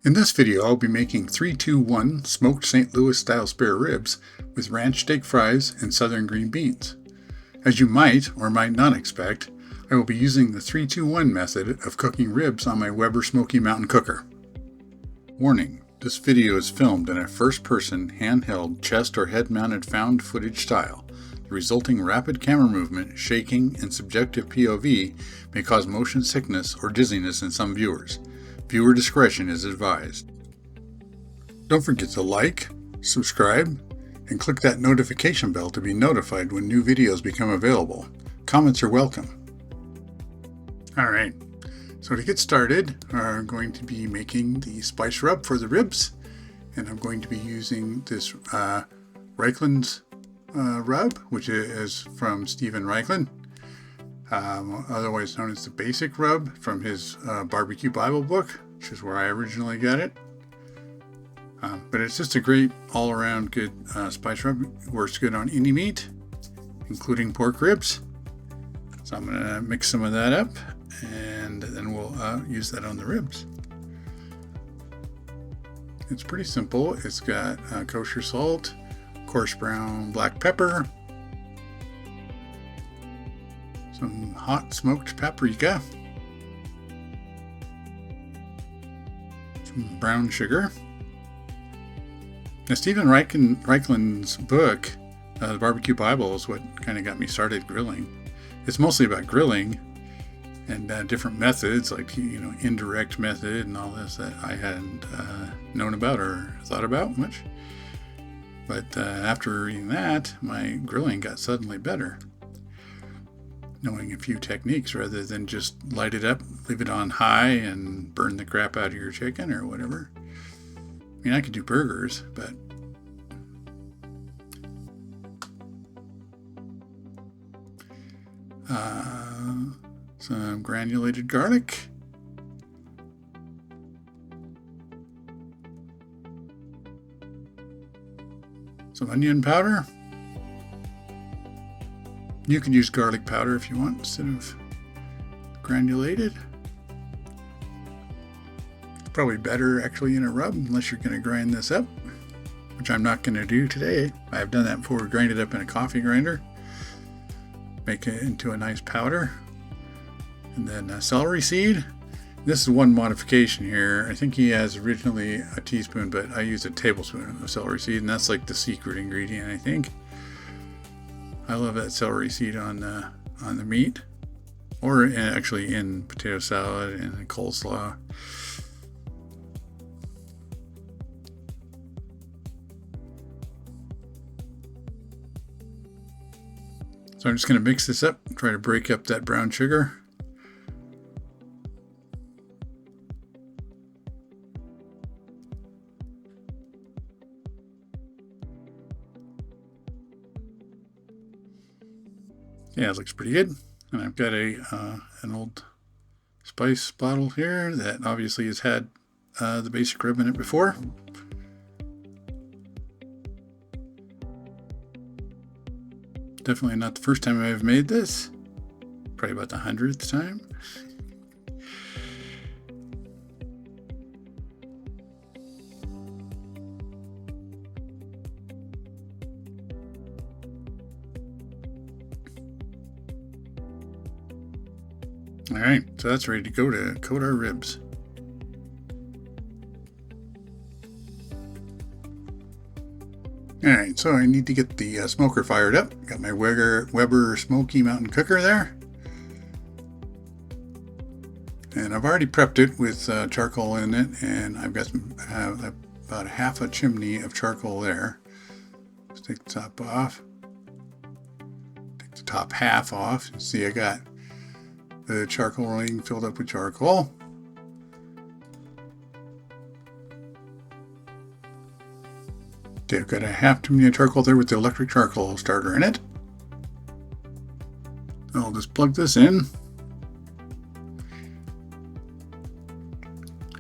In this video, I'll be making 3-2-1 smoked St. Louis style spare ribs with ranch steak fries and southern green beans. As you might or might not expect, I will be using the 3-2-1 method of cooking ribs on my Weber Smoky Mountain Cooker. Warning, this video is filmed in a first-person, handheld, chest or head-mounted found footage style. The resulting rapid camera movement, shaking, and subjective POV may cause motion sickness or dizziness in some viewers. Viewer discretion is advised. Don't forget to like, subscribe, and click that notification bell to be notified when new videos become available. Comments are welcome. Alright, so to get started, I'm going to be making the spice rub for the ribs, and I'm going to be using this Raichlen's rub, which is from Stephen Raichlen. Otherwise known as the basic rub from his barbecue Bible book, which is where I originally got it. But it's just a great all-around good spice rub. It works good on any meat, including pork ribs. So I'm going to mix some of that up, and then we'll use that on the ribs. It's pretty simple. It's got kosher salt, coarse brown black pepper, some hot smoked paprika, some brown sugar. Now, Stephen Reichlen's book, the Barbecue Bible, is what kind of got me started grilling. It's mostly about grilling and different methods, like indirect method and all this that I hadn't known about or thought about much. But after reading that, my grilling got suddenly better. Knowing a few techniques rather than just light it up, leave it on high, and burn the crap out of your chicken or whatever. I mean, I could do burgers, but some granulated garlic, some onion powder. You can use garlic powder if you want instead of granulated. It's probably better actually in a rub unless you're going to grind this up, which I'm not going to do today. I've done that before. Grind it up in a coffee grinder, make it into a nice powder. And then celery seed. This is one modification here. I think he has originally a teaspoon, but I use a tablespoon of celery seed, and that's like the secret ingredient, I think. I love that celery seed on the meat, or actually in potato salad and coleslaw. So I'm just going to mix this up, try to break up that brown sugar. Yeah, it looks pretty good. And I've got an old spice bottle here that obviously has had the basic rub in it before. Definitely not the first time I've made this. Probably about the 100th time. Alright, so that's ready to go to coat our ribs. Alright, so I need to get the smoker fired up. Got my Weber Smoky Mountain Cooker there. And I've already prepped it with charcoal in it, and I've got about half a chimney of charcoal there. Let's take the top off. Take the top half off. See, I got the charcoal ring filled up with charcoal. Okay, I've got a half chimney of charcoal there with the electric charcoal starter in it. I'll just plug this in.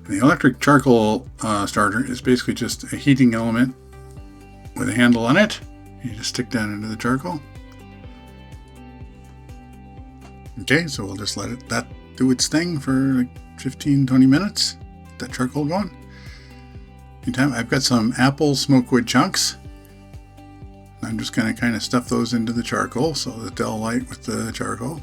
The electric charcoal starter is basically just a heating element with a handle on it. You just stick that into the charcoal. Okay, so we'll just let that do its thing for like 15-20 minutes. Get that charcoal going. Meantime, I've got some apple smokewood chunks. I'm just going to kind of stuff those into the charcoal so that they'll light with the charcoal.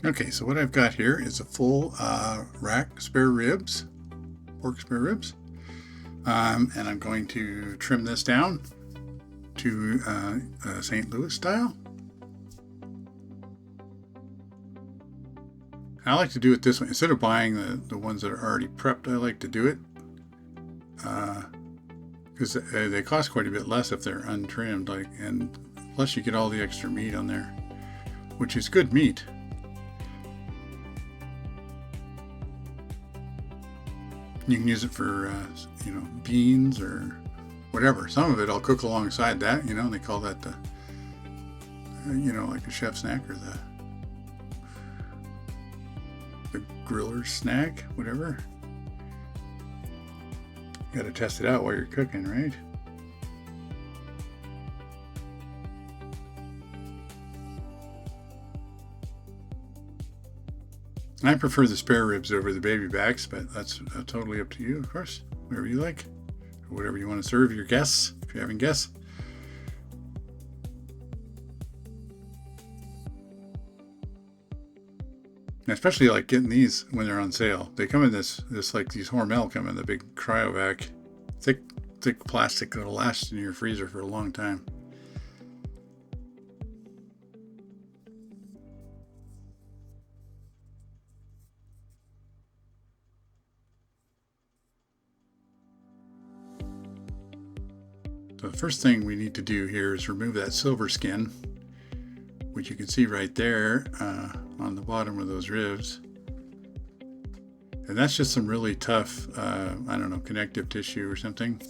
Okay, so what I've got here is a full rack spare ribs, pork spare ribs, and I'm going to trim this down to St. Louis style. I like to do it this way. Instead of buying the ones that are already prepped, I like to do it because they cost quite a bit less if they're untrimmed, and plus you get all the extra meat on there, which is good meat. You can use it for, beans or whatever. Some of it I'll cook alongside that, they call that the, like a chef snack or the griller's snack, whatever. You got to test it out while you're cooking, right? I prefer the spare ribs over the baby backs, but that's totally up to you, of course. Whatever you like, or whatever you want to serve your guests, if you're having guests. And especially like getting these when they're on sale. They come in this like these Hormel come in the big cryovac, thick plastic that'll last in your freezer for a long time. So the first thing we need to do here is remove that silver skin, which you can see right there on the bottom of those ribs. And that's just some really tough, connective tissue or something.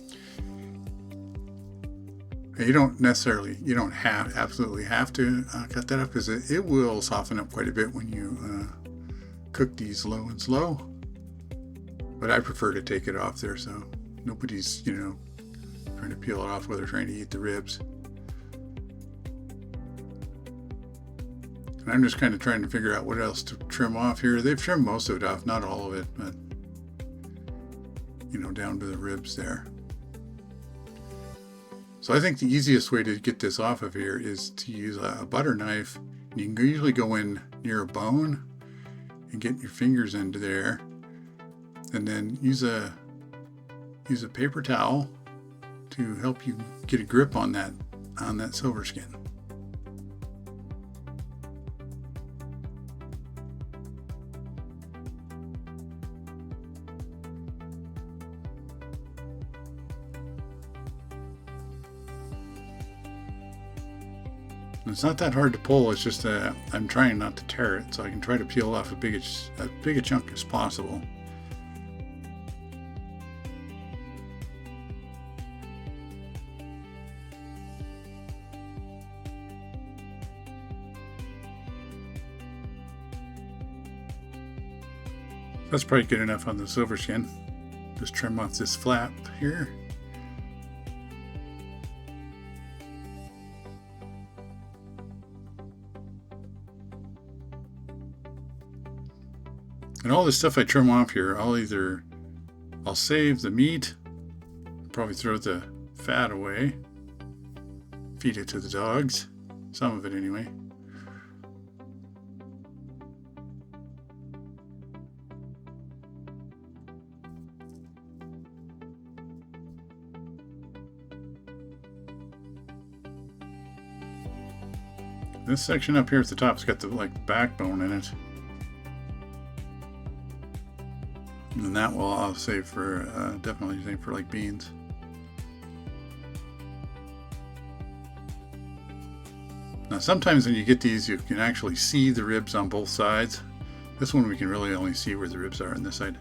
And you don't absolutely have to cut that up, because it will soften up quite a bit when you cook these low and slow. But I prefer to take it off there so nobody's, trying to peel it off while they're trying to eat the ribs. And I'm just kind of trying to figure out what else to trim off here. They've trimmed most of it off, not all of it, but down to the ribs there. So I think the easiest way to get this off of here is to use a butter knife. You can usually go in near a bone and get your fingers into there, and then use a paper towel to help you get a grip on that silver skin. It's not that hard to pull. It's just I'm trying not to tear it, so I can try to peel off as big a chunk as possible. That's probably good enough on the silver skin. Just trim off this flap here. And all this stuff I trim off here, I'll save the meat, probably throw the fat away, feed it to the dogs, some of it anyway. This section up here at the top's got the backbone in it. And that I'll save for, definitely save for beans. Now sometimes when you get these, you can actually see the ribs on both sides. This one we can really only see where the ribs are on this side.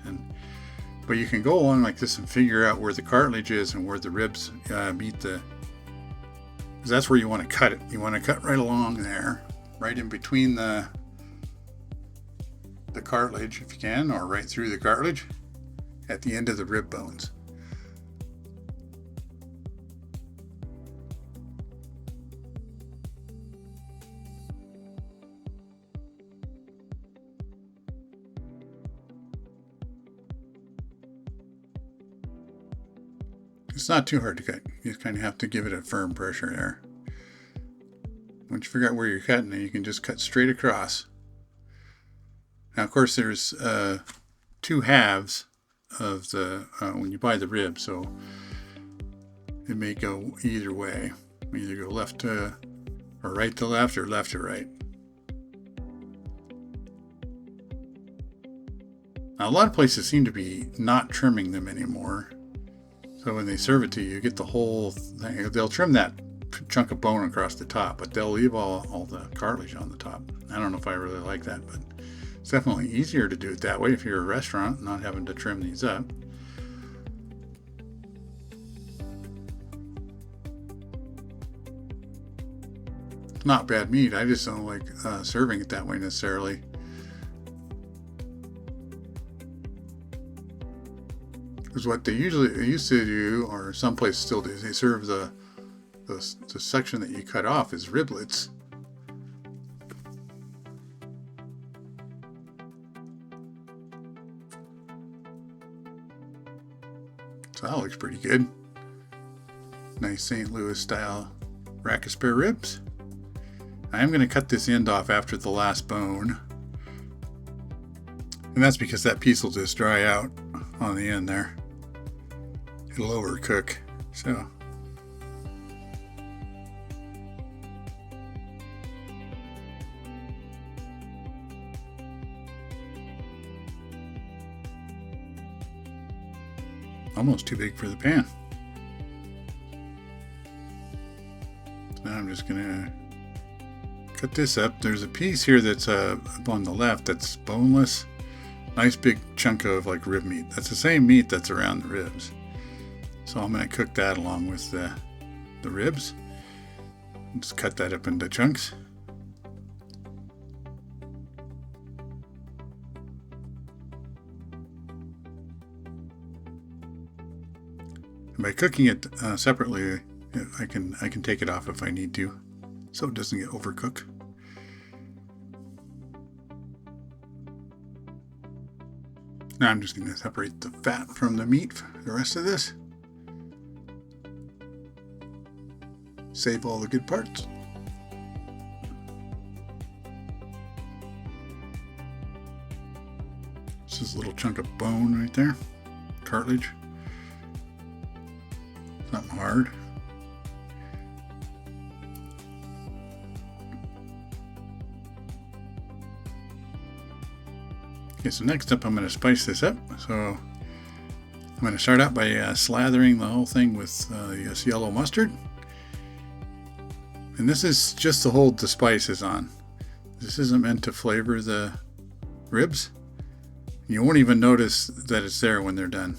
But you can go along like this and figure out where the cartilage is and where the ribs meet because that's where you want to cut it. You want to cut right along there, right in between the cartilage if you can, or right through the cartilage at the end of the rib bones. It's not too hard to cut. You just kind of have to give it a firm pressure there. Once you figure out where you're cutting it, you can just cut straight across. Now, of course, there's two halves of the when you buy the rib, so it may go either way. Either go left to or right to left, or left to right. Now, a lot of places seem to be not trimming them anymore. So when they serve it to you, you get the whole thing. They'll trim that chunk of bone across the top, but they'll leave all the cartilage on the top. I don't know if I really like that, but it's definitely easier to do it that way if you're a restaurant, not having to trim these up. It's not bad meat. I just don't like serving it that way necessarily. Because what they used to do, or some places still do, is they serve the section that you cut off as riblets. So that looks pretty good. Nice St. Louis style rack of spare ribs. I am going to cut this end off after the last bone. And that's because that piece will just dry out on the end there. It'll overcook. So almost too big for the pan. So now I'm just gonna cut this up. There's a piece here that's up on the left that's boneless. Nice big chunk of like rib meat. That's the same meat that's around the ribs. So I'm going to cook that along with the ribs. Just cut that up into chunks. And by cooking it separately, I can take it off if I need to, so it doesn't get overcooked. Now I'm just going to separate the fat from the meat for the rest of this. Save all the good parts. This is a little chunk of bone right there. Cartilage. Something hard. Okay, so next up I'm going to spice this up. So I'm going to start out by slathering the whole thing with this yellow mustard. And this is just to hold the spices on. This isn't meant to flavor the ribs. You won't even notice that it's there when they're done.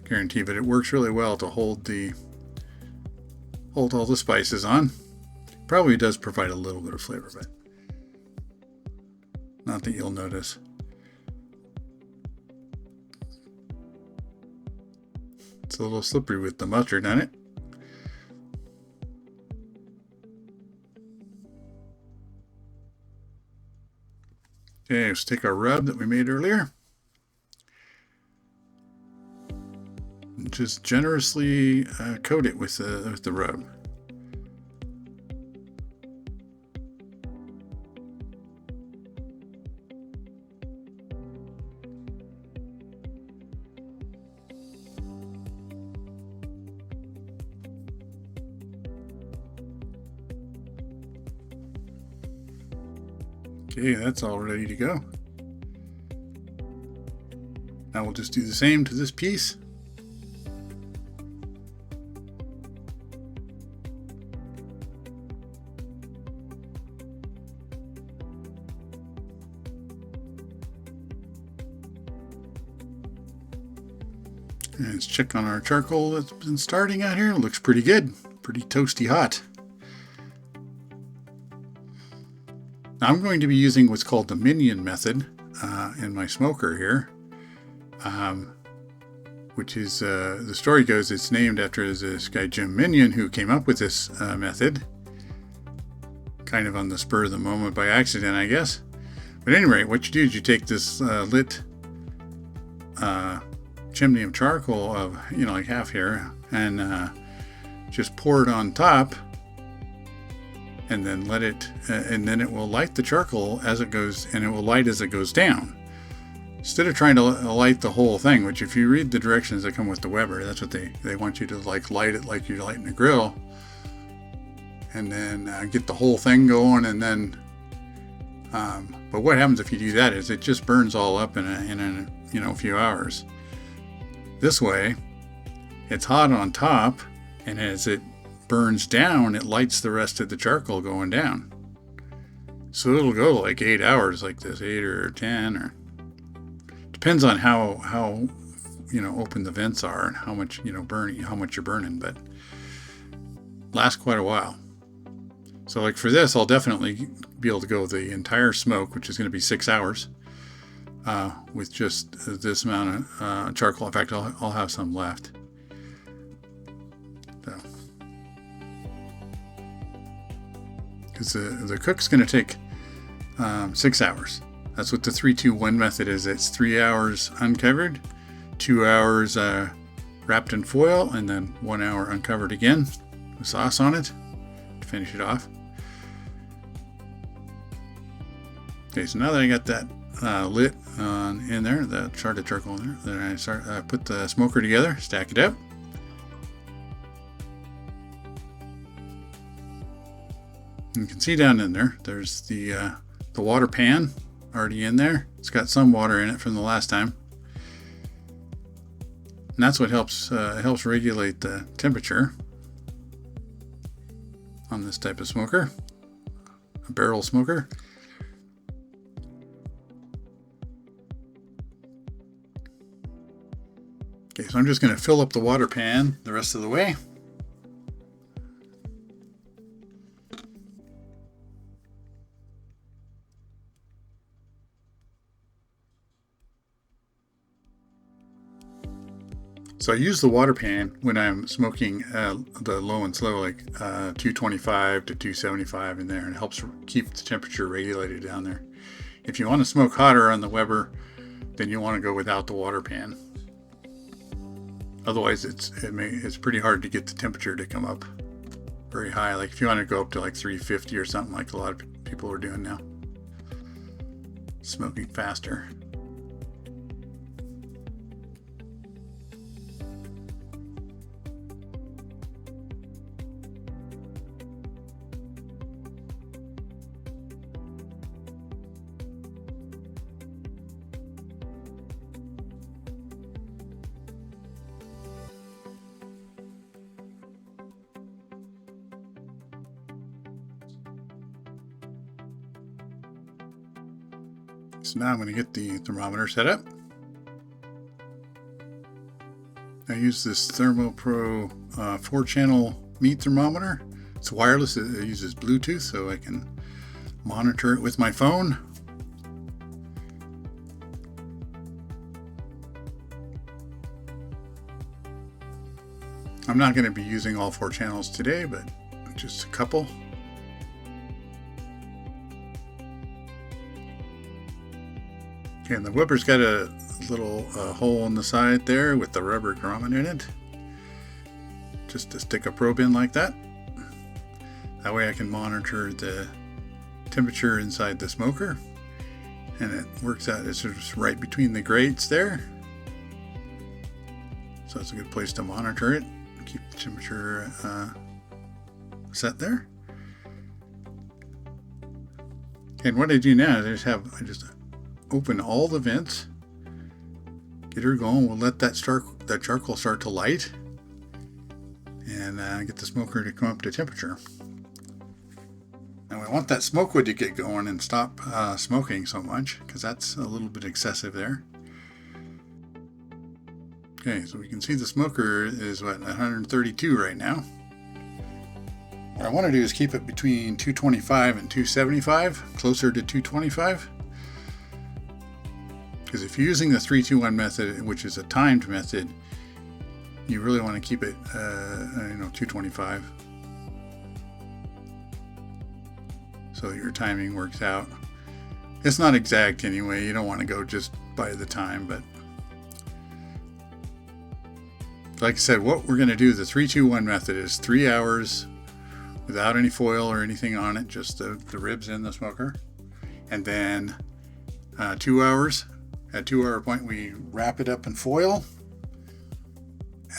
Guarantee, but it works really well to hold all the spices on. Probably does provide a little bit of flavor, but not that you'll notice. It's a little slippery with the mustard on it. Okay, let's take our rub that we made earlier. And just generously coat it with the rub. Okay, that's all ready to go. Now we'll just do the same to this piece. And let's check on our charcoal that's been starting out here. It looks pretty good, pretty toasty hot. I'm going to be using what's called the minion method in my smoker here, which is, the story goes, it's named after this guy Jim Minion who came up with this method, kind of on the spur of the moment by accident, I guess. But anyway, what you do is you take this lit chimney of charcoal of, you know, like half here, and just pour it on top, and then let it, and then it will light the charcoal as it goes, and it will light as it goes down. Instead of trying to light the whole thing, which if you read the directions that come with the Weber, that's what they want you to like light it like you're lighting a grill, and then get the whole thing going, and then but what happens if you do that is it just burns all up in a you know, a few hours. This way, it's hot on top, and as it burns down, it lights the rest of the charcoal going down. So it'll go like 8 hours like this, 8 or 10, or depends on how you know, open the vents are and how much, you know, how much you're burning, but lasts quite a while. So like for this, I'll definitely be able to go the entire smoke, which is going to be 6 hours, with just this amount of charcoal. In fact, I'll have some left. So, because the cook's going to take 6 hours. That's what the 3-2-1 method is. It's 3 hours uncovered, 2 hours wrapped in foil, and then 1 hour uncovered again with sauce on it to finish it off. Okay, so now that I got that lit in there, that shard of charcoal in there, then I put the smoker together, stack it up. You can see down in there, there's the water pan already in there. It's got some water in it from the last time, and that's what helps regulate the temperature on this type of smoker, a barrel smoker. Okay, so I'm just going to fill up the water pan the rest of the way. So I use the water pan when I'm smoking the low and slow, like 225 to 275 in there, and it helps keep the temperature regulated down there. If you want to smoke hotter on the Weber, then you want to go without the water pan. Otherwise, it's pretty hard to get the temperature to come up very high. Like if you want to go up to like 350 or something, like a lot of people are doing now, smoking faster. So now I'm going to get the thermometer set up. I use this ThermoPro 4-channel meat thermometer. It's wireless. It uses Bluetooth, so I can monitor it with my phone. I'm not going to be using all 4 channels today, but just a couple. Okay, and the Weber's got a little hole in the side there with the rubber grommet in it, just to stick a probe in like that. That way I can monitor the temperature inside the smoker, and it works out. It's just right between the grates there, so it's a good place to monitor it, keep the temperature set there. And what I do now is I just open all the vents, get her going. We'll let that charcoal start to light, and get the smoker to come up to temperature. And we want that smoke wood to get going and stop smoking so much, because that's a little bit excessive there. Okay, so we can see the smoker is what, 132 right now. What I want to do is keep it between 225 and 275, closer to 225. Because if you're using the 3-2-1 method, which is a timed method, you really want to keep it 225, so your timing works out. It's not exact anyway. You don't want to go just by the time, but Like I said, what we're going to do, the 3-2-1 method, is 3 hours without any foil or anything on it, just the ribs in the smoker. And then 2 hours. At 2 hour point, we wrap it up in foil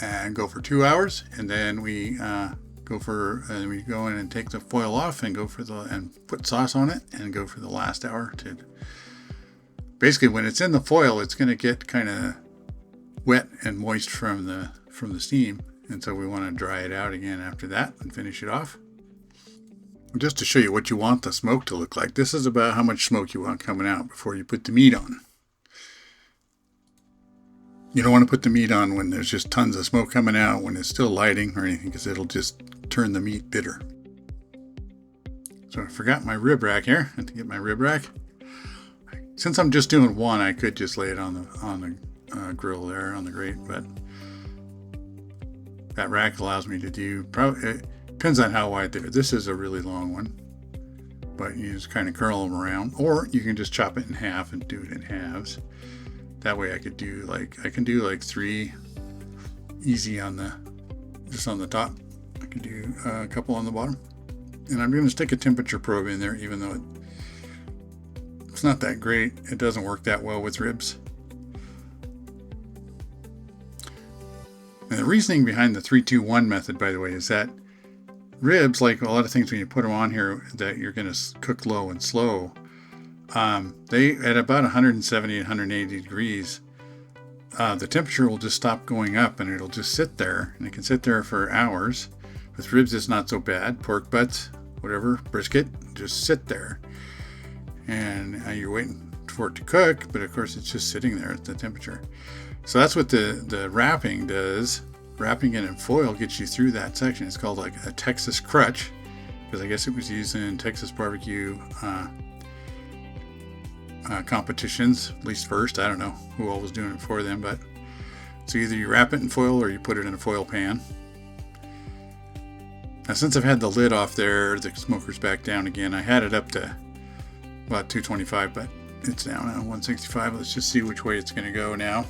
and go for 2 hours. And then we go in and take the foil off and and put sauce on it and go for the last hour. Basically, when it's in the foil, it's going to get kind of wet and moist from the steam, and so we want to dry it out again after that and finish it off. Just to show you what you want the smoke to look like, this is about how much smoke you want coming out before you put the meat on. You don't want to put the meat on when there's just tons of smoke coming out, when it's still lighting or anything, because it'll just turn the meat bitter. So I forgot my rib rack here. I have to get my rib rack. Since I'm just doing one, I could just lay it on the grill there on the grate, but that rack allows me to do, probably, it depends on how wide they're. This is a really long one, but you just kind of curl them around, or you can just chop it in half and do it in halves. That way I can do like 3 easy just on the top. I can do a couple on the bottom, and I'm going to stick a temperature probe in there, even though it's not that great. It doesn't work that well with ribs. And the reasoning behind the 3-2-1 method, by the way, is that ribs, like a lot of things when you put them on here that you're going to cook low and slow, they at about 170 and 180 degrees, the temperature will just stop going up and it'll just sit there, and it can sit there for hours. With ribs, it's not so bad. Pork butts, whatever, brisket, just sit there, and you're waiting for it to cook, but of course it's just sitting there at the temperature. So that's what the wrapping does. Wrapping it in foil gets you through that section. It's called like a Texas crutch, because I guess it was used in Texas barbecue competitions, at least first. I don't know who all was doing it for them, but so either you wrap it in foil or you put it in a foil pan. Now, since I've had the lid off there, the smoker's back down again. I had it up to about 225, but it's down at 165. Let's just see which way it's going to go now.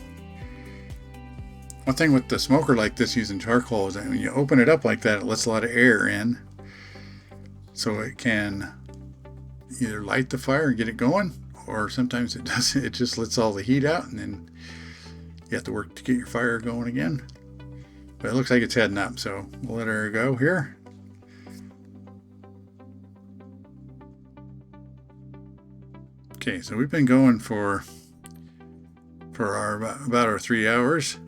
One thing with the smoker like this using charcoal is that when you open it up like that, it lets a lot of air in, so it can either light the fire and get it going, or sometimes it doesn't. It just lets all the heat out, and then you have to work to get your fire going again. But it looks like it's heading up, so we'll let her go here. Okay, so we've been going for about our 3 hours.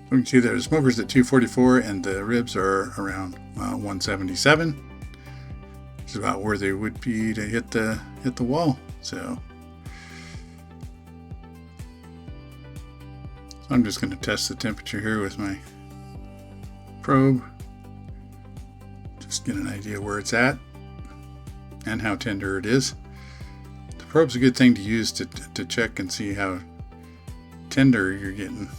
We can see that the smoker's at 244 and the ribs are around 177, which is about where they would be to hit the wall. So I'm just going to test the temperature here with my probe. Just get an idea where it's at and how tender it is. The probe's a good thing to use to check and see how tender you're getting.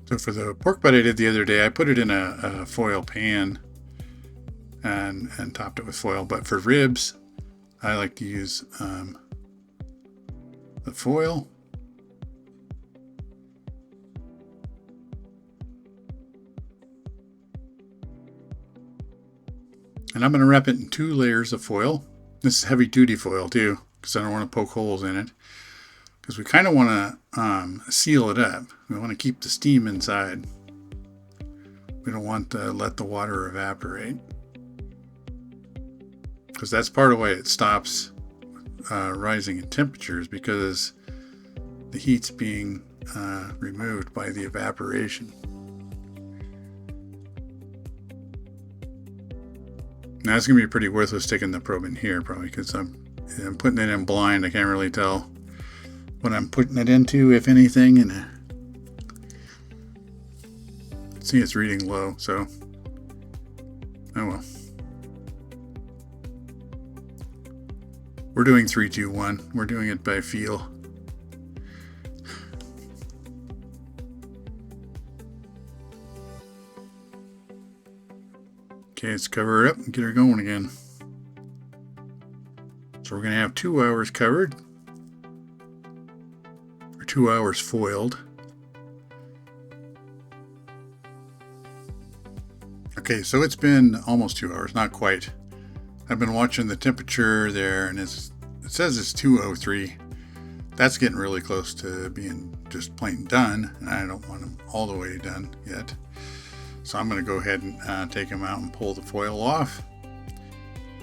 So for the pork butt I did the other day, I put it in a foil pan and topped it with foil. But for ribs, I like to use the foil. And I'm going to wrap it in 2 layers of foil. This is heavy duty foil too, because I don't want to poke holes in it. Because we kind of want to seal it up. We want to keep the steam inside. We don't want to let the water evaporate, because that's part of why it stops rising in temperatures, because the heat's being removed by the evaporation. Now it's going to be pretty worthless sticking the probe in here, probably, because I'm putting it in blind. I can't really tell what I'm putting it into, if anything, and see it's reading low, so oh well. We're doing 3-2-1. We're doing it by feel. Okay, let's cover her up and get her going again. So we're going to have 2 hours covered, or 2 hours foiled. Okay, so it's been almost 2 hours, not quite. I've been watching the temperature there, and it says it's 203. That's getting really close to being just plain done, and I don't want them all the way done yet. So I'm going to go ahead and take them out and pull the foil off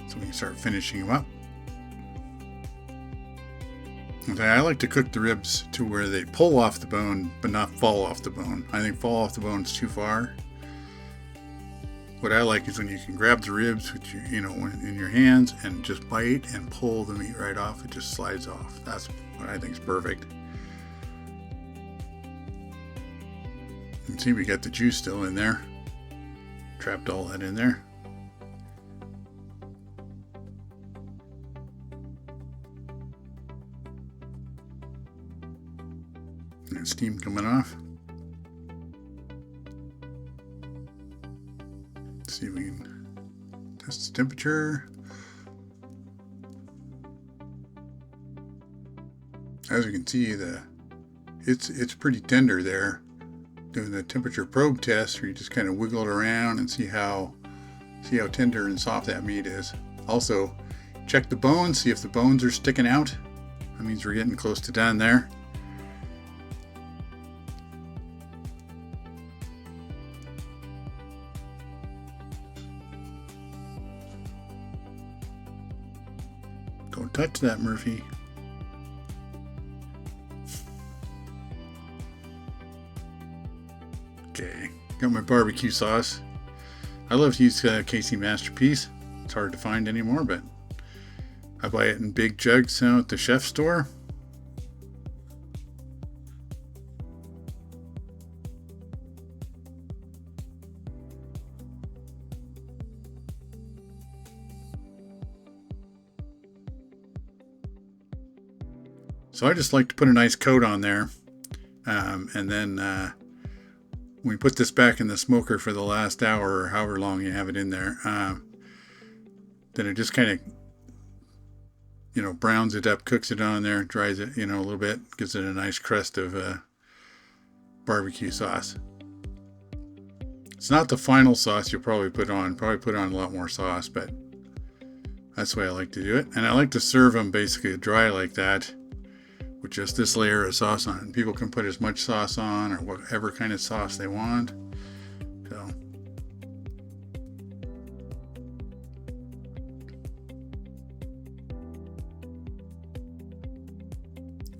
so we can start finishing them up. Okay, I like to cook the ribs to where they pull off the bone but not fall off the bone. I think fall off the bone is too far. What I like is when you can grab the ribs with your, in your hands and just bite and pull the meat right off. It just slides off. That's what I think is perfect. You can see we got the juice still in there. Trapped all that in there. And steam coming off. Let's see if we can test the temperature. As you can see, it's pretty tender there. Doing the temperature probe test, where you just kind of wiggle it around and see how tender and soft that meat is. Also, check the bones, see if the bones are sticking out. That means we're getting close to done there. Don't touch that, Murphy. Okay, got my barbecue sauce. I love to use K.A. Masterpiece. It's hard to find anymore, but I buy it in big jugs now at the chef store. So I just like to put a nice coat on there, and then when we put this back in the smoker for the last hour or however long you have it in there, then it just kind of browns it up, cooks it on there, dries it a little bit, gives it a nice crust of barbecue sauce. It's not the final sauce you'll probably put on a lot more sauce, but that's the way I like to do it. And I like to serve them basically dry like that, with just this layer of sauce on it. And people can put as much sauce on or whatever kind of sauce they want. So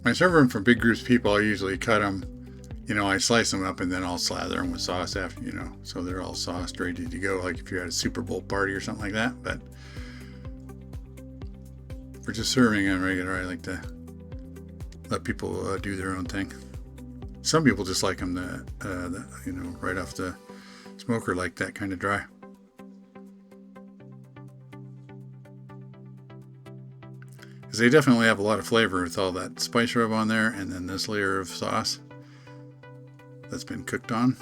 when I serve them for big groups of people, I usually cut them, I slice them up and then I'll slather them with sauce after, so they're all sauced, ready to go, like if you're at a Super Bowl party or something like that. But for just serving them regular, I like to let people do their own thing. Some people just like them right off the smoker, like that kind of dry. Because they definitely have a lot of flavor with all that spice rub on there, and then this layer of sauce that's been cooked on.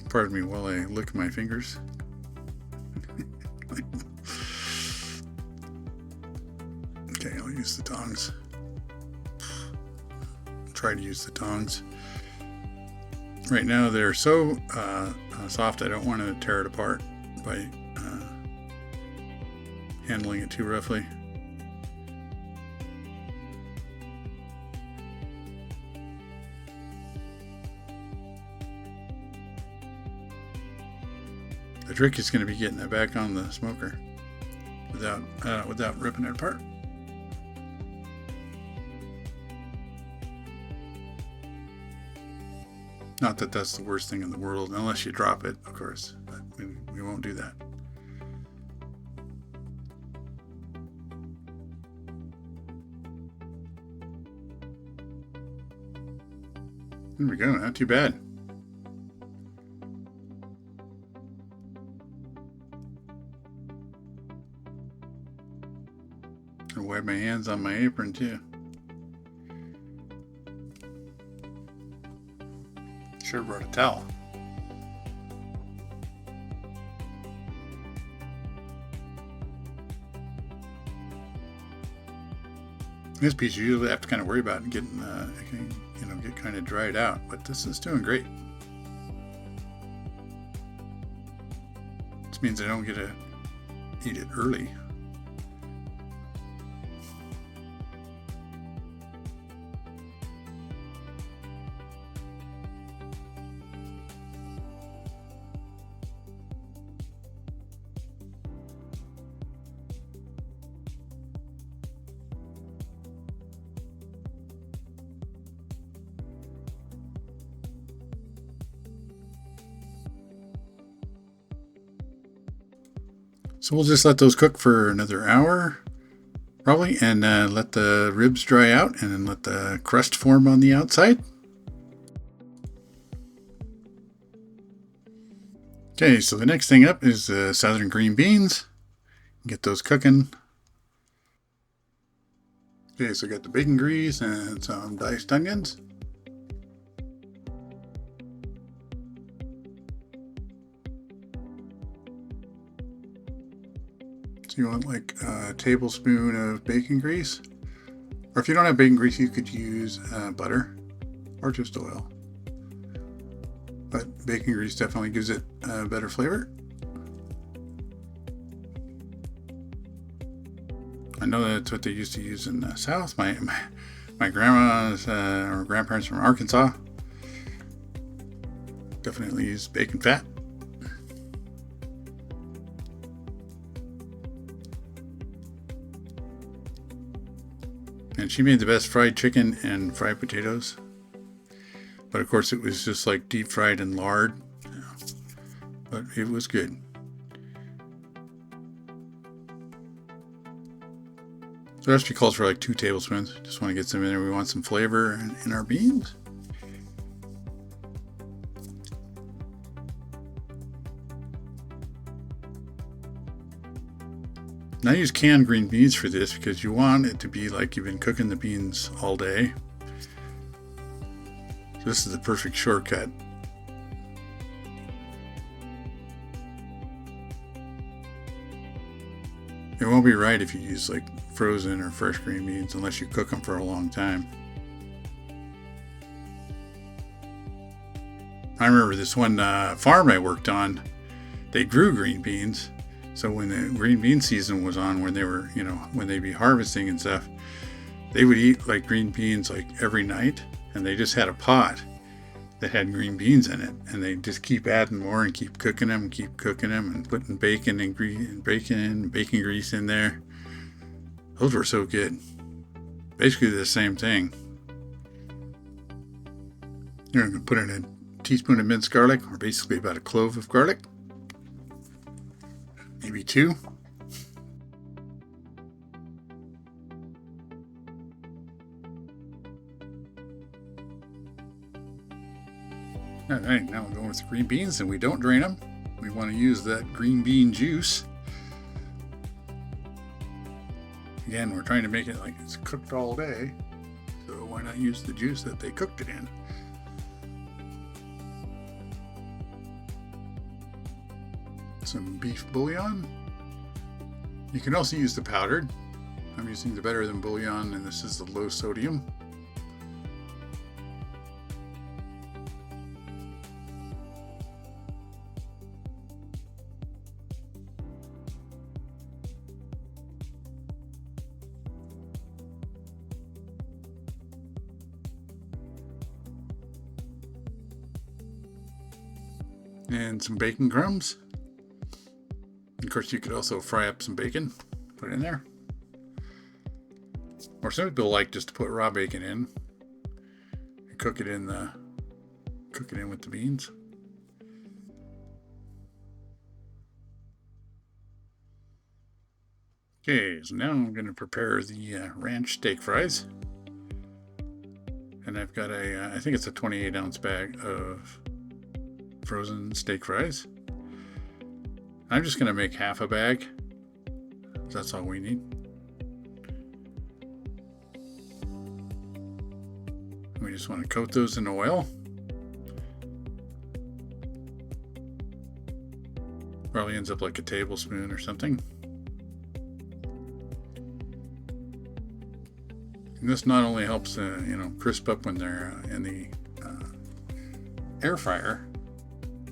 Pardon me while I lick my fingers. Okay, I'll use the tongs. Try to use the tongs. Right now they're so soft I don't want to tear it apart by handling it too roughly. The trick is going to be getting it back on the smoker without ripping it apart. Not that that's the worst thing in the world, unless you drop it, of course. But we won't do that. There we go, not too bad. I'll wipe my hands on my apron too. Sure brought a towel. This piece you usually have to kind of worry about getting, get kind of dried out, but this is doing great. This means I don't get to eat it early. So we'll just let those cook for another hour, probably, and let the ribs dry out and then let the crust form on the outside. Okay, so the next thing up is the southern green beans. Get those cooking. Okay, so I got the bacon grease and some diced onions. So you want like a tablespoon of bacon grease, or if you don't have bacon grease, you could use butter or just oil. But bacon grease definitely gives it a better flavor. I know that's what they used to use in the South. My grandma's or grandparents from Arkansas definitely use bacon fat. And she made the best fried chicken and fried potatoes. But of course it was just like deep fried in lard. But it was good. The recipe calls for like 2 tablespoons. Just want to get some in there. We want some flavor in our beans. And I use canned green beans for this because you want it to be like you've been cooking the beans all day. So this is the perfect shortcut. It won't be right if you use like frozen or fresh green beans unless you cook them for a long time. I remember this one farm I worked on, they grew green beans. So when the green bean season was on, when they were, when they'd be harvesting and stuff, they would eat like green beans like every night, and they just had a pot that had green beans in it, and they just keep adding more and keep cooking them and putting bacon and bacon grease in there. Those were so good. Basically the same thing. You're going to put in a teaspoon of minced garlic, or basically about a clove of garlic. Maybe 2. All right, now we're going with the green beans, and we don't drain them. We want to use that green bean juice. Again, we're trying to make it like it's cooked all day, so why not use the juice that they cooked it in? Some beef bouillon. You can also use the powdered. I'm using the Better Than bouillon, and this is the low sodium. And some bacon crumbs. Of course, you could also fry up some bacon, put it in there. Or some people like just to put raw bacon in and cook it in with the beans. Okay, so now I'm going to prepare the ranch steak fries. And I've got I think it's a 28-ounce bag of frozen steak fries. I'm just going to make half a bag. That's all we need. We just want to coat those in oil. Probably ends up like a tablespoon or something. And this not only helps, crisp up when they're in the air fryer.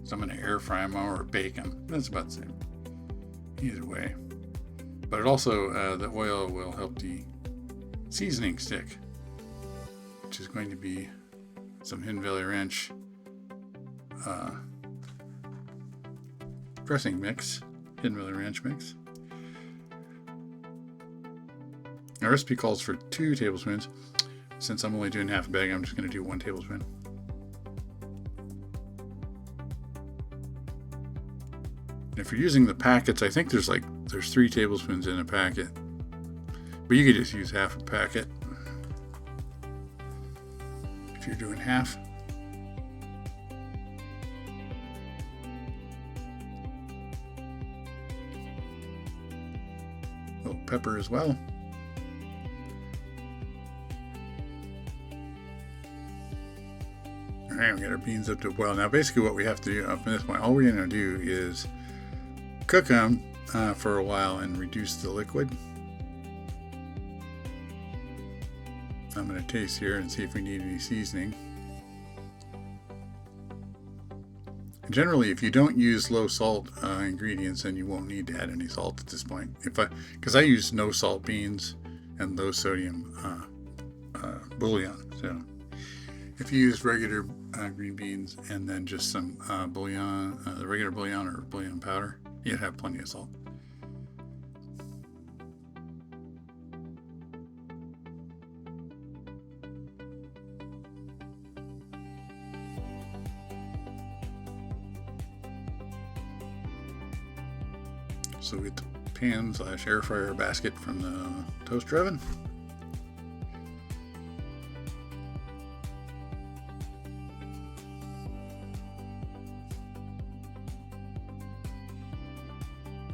So I'm going to air fry them or bake them. That's about the same. Either way. But it also, the oil will help the seasoning stick, which is going to be some Hidden Valley Ranch dressing mix, Hidden Valley Ranch mix. The recipe calls for 2 tablespoons. Since I'm only doing half a bag, I'm just going to do 1 tablespoon. If you're using the packets, I think there's 3 tablespoons in a packet, but you could just use half a packet if you're doing half. A little pepper as well. Alright, we got our beans up to a boil. Now basically what we have to do up to this point, all we're going to do is cook them for a while and reduce the liquid. I'm going to taste here and see if we need any seasoning. Generally, if you don't use low salt ingredients, then you won't need to add any salt at this point. Because I use no salt beans and low sodium bouillon. So if you use regular green beans and then just some bouillon, the regular bouillon or bouillon powder, you'd have plenty of salt. So we get the pan / air fryer basket from the toaster oven.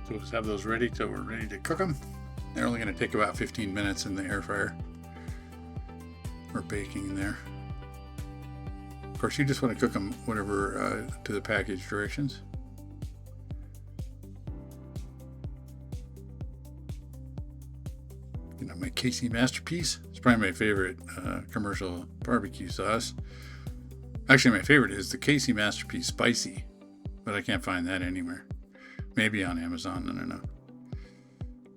So we'll just have those ready till we're ready to cook them. They're only going to take about 15 minutes in the air fryer or baking in there. Of course, you just want to cook them whatever to the package directions. My A.K.A. masterpiece. It's probably my favorite commercial barbecue sauce. Actually, my favorite is the A.K.A. masterpiece spicy, but I can't find that anywhere. Maybe on Amazon, I don't know.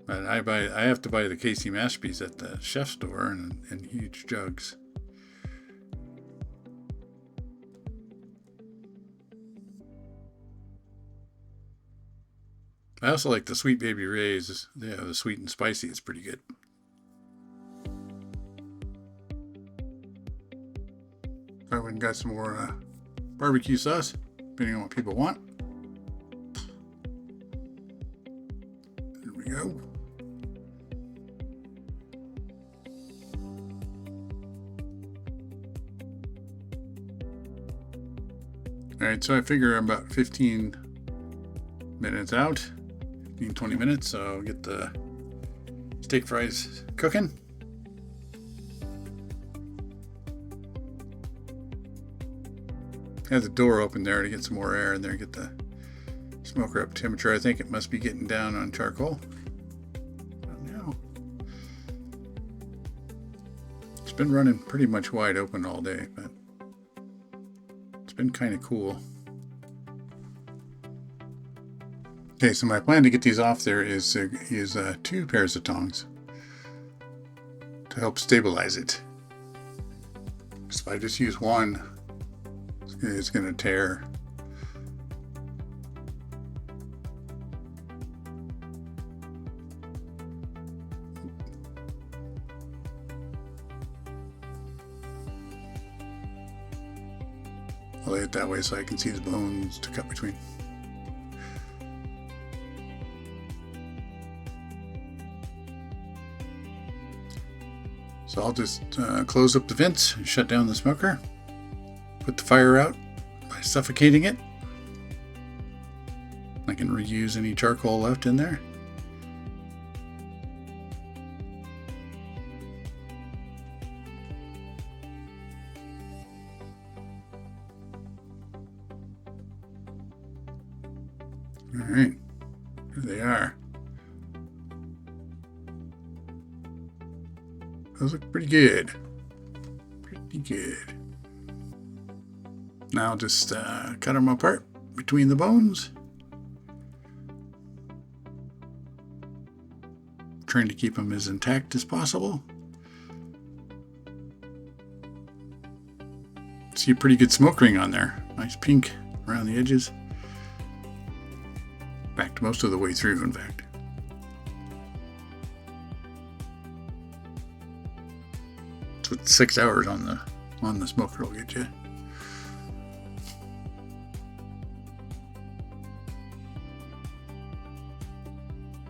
But I have to buy the A.K.A. masterpiece at the chef store in huge jugs. I also like the Sweet Baby Ray's. They have the sweet and spicy. It's pretty good. I went and got some more barbecue sauce, depending on what people want. There we go. Alright, so I figure I'm about 15 minutes out, 15-20 minutes, so I'll get the steak fries cooking. Have the door open there to get some more air in there, get the smoker up temperature. I think it must be getting down on charcoal. Now, it's been running pretty much wide open all day, but it's been kind of cool. Okay, so my plan to get these off there is 2 pairs of tongs to help stabilize it. So if I just use one, it's going to tear. I'll lay it that way so I can see the bones to cut between. So I'll just close up the vents and shut down the smoker. Put the fire out by suffocating it. I can reuse any charcoal left in there. Alright, here they are. Those look pretty good. Pretty good. Now just cut them apart between the bones. Trying to keep them as intact as possible. See a pretty good smoke ring on there. Nice pink around the edges. Back most of the way through, in fact. That's what 6 hours on the smoker will get you.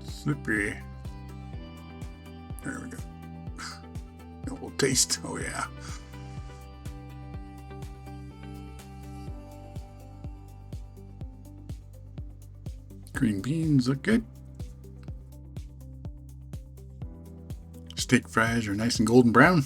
Slippery. There we go. A little taste. Oh yeah. Green beans look good. Steak fries are nice and golden brown.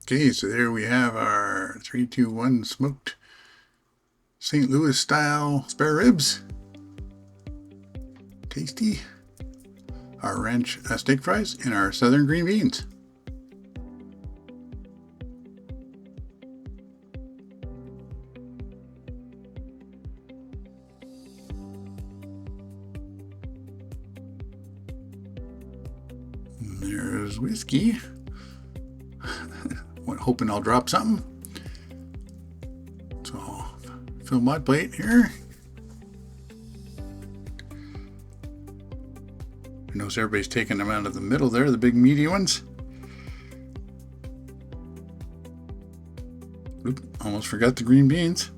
Okay, so there we have our 3-2-1 smoked St. Louis style spare ribs. Tasty. Our ranch steak fries and our southern green beans. And there's whiskey. Hoping I'll drop something. So I'll fill my plate here. I notice everybody's taking them out of the middle there, the big meaty ones. Oop, almost forgot the green beans.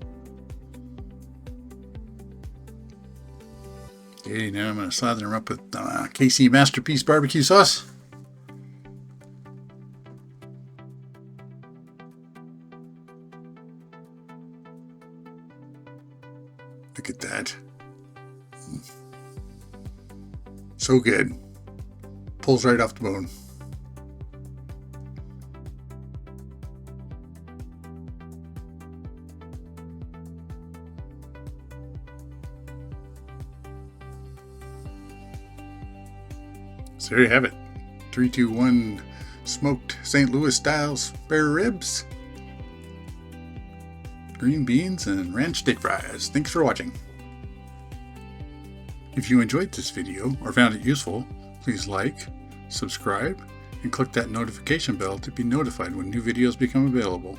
Okay, now I'm going to slather them up with A.K.A. Masterpiece barbecue sauce. Look at that. So good. Pulls right off the bone. So there you have it. 3-2-1 smoked St. Louis style spare ribs, green beans, and ranch steak fries. Thanks for watching. If you enjoyed this video or found it useful, please like, subscribe, and click that notification bell to be notified when new videos become available.